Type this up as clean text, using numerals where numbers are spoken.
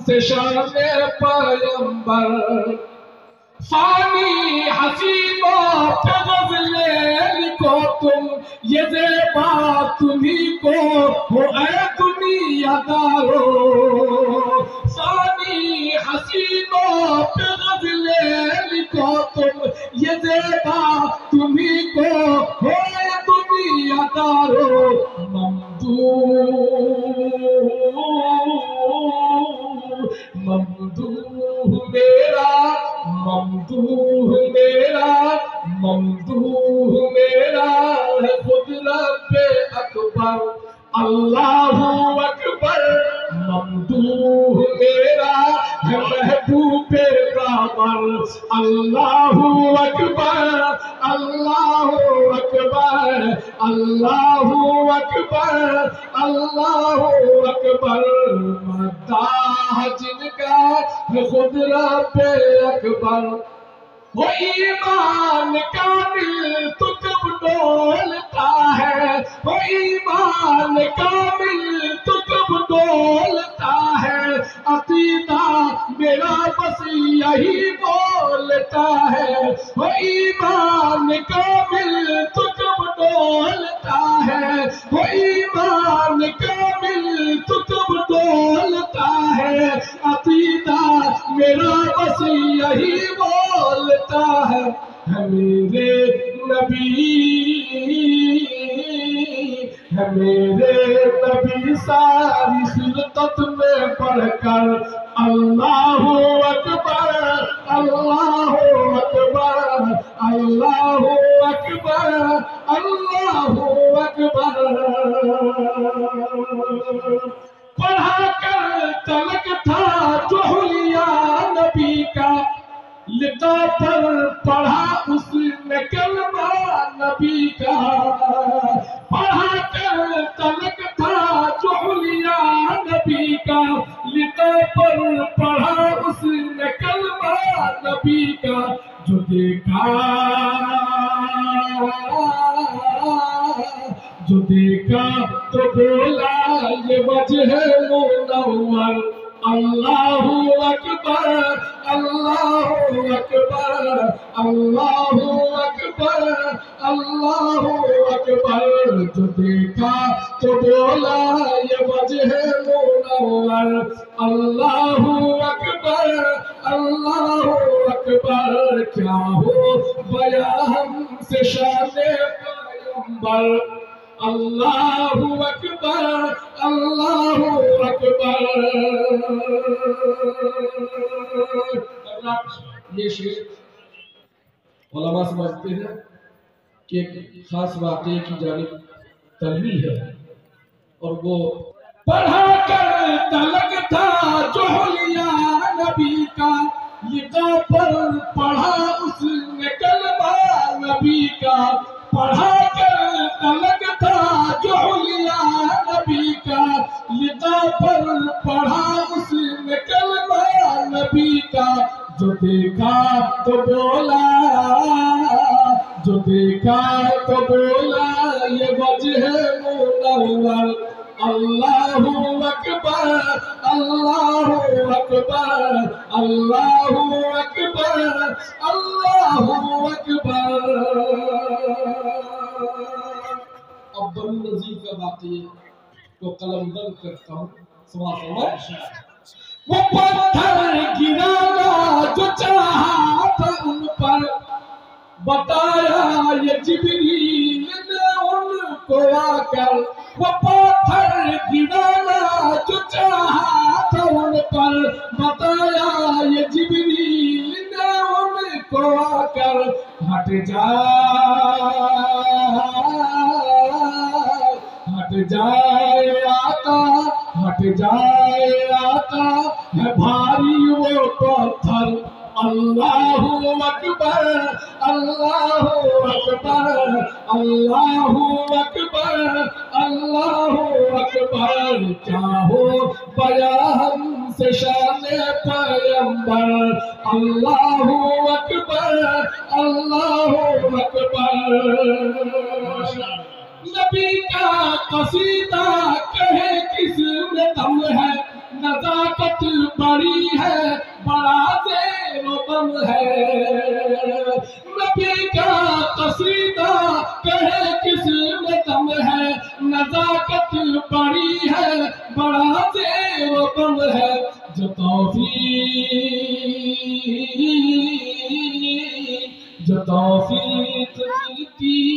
سے شان پیغمبر فانی حسینوں پہ غزلیں لکھو تم یہ زیبا تمہیں کو ہو اے دنیا دارو فانی حسینوں پہ غزلیں لکھو تم یہ زیبا تمہیں کو ہو اے دنیا دارو ممدوح میرا ممدوح میرا ممدوح میرا ہے خود رب اکبر اللہ اکبر ممدوح میرا ہے محبوب قمر اللہ اکبر اللہ اکبر اللہ اکبر اللہ اکبر مداح جن کا ہے خود رب اکبر وہ ایمان کامل تو جب ڈولتا ہے وہ ایمان کامل تو جب ڈولتا ہے عقیدہ میرا بس یہی بولتا ہے وہ ایمان کامل تو جب ڈولتا ہے وہ ایمان کامل تو جب ڈولتا ہے عقیدہ میرا بس یہی بولتا ہے میرے نبی ہے میرے نبی ساری خلقت میں پڑھ کر اللہ اکبر اللہ اکبر اللہ اکبر اللہ اکبر پڑھا کر تلک تھا جو حلیہ نبی کا لکھا پر پڑھا اس نے کلمہ نبی کا پڑھا کر تلک تھا جو حلیہ نبی کا لکھا پر پڑھا اس نے کلمہ نبی کا جو دیکھا تو بولا یہ وجہ منور اللہ اکبر اللہ اکبر اللہ اکبر اللہ اکبر جو دیکھا تو بولا یہ وجہ منور اللہ اکبر اللہ اکبر کیا ہو بیان ہم سے شان پیغمبر اللہ اکبر اللہ اکبر یہ شعر علماء سمجھتے ہیں کہ ایک خاص واقعے کی جانب تلوی ہے اور وہ پڑھا کر تلک تھا جو حلیہ نبی کا لکھا پر پڑھا اس نے کلمہ نبی کا پڑھا کر تلک تھا جو حلیہ نبی کا لکھا پر پڑھا اس نے کلمہ نبی کا جو دیکھا تو بولا جو دیکھا تو بولا یہ وجہ منور اللہ اکبر اللہ اکبر اللہ اکبر اللہ اکبر عبدالنظیر کا واقعے کو قلم بند کرتا ہوں سماع وہ پتھر گرانا جو چاہا تھا ان پر بتایا یہ جبریل نے ان کو آ کر وہ پتھر گرانا جو چاہا تھا ان پر بتایا یہ جبریل نے ان کو آ کر ہٹ جائے آتا ہے بھاری وہ پتھر اللہ اکبر اللہ اکبر اللہ اکبر اللہ اکبر چاہو بیان سے شان پیغمبر اللہ اکبر اللہ اکبر نبی کا قصیدہ کہے کس میں دم ہے نزاکت بڑی طاقت بڑی ہے بڑا زیر و بند ہے جو توفیق ملتی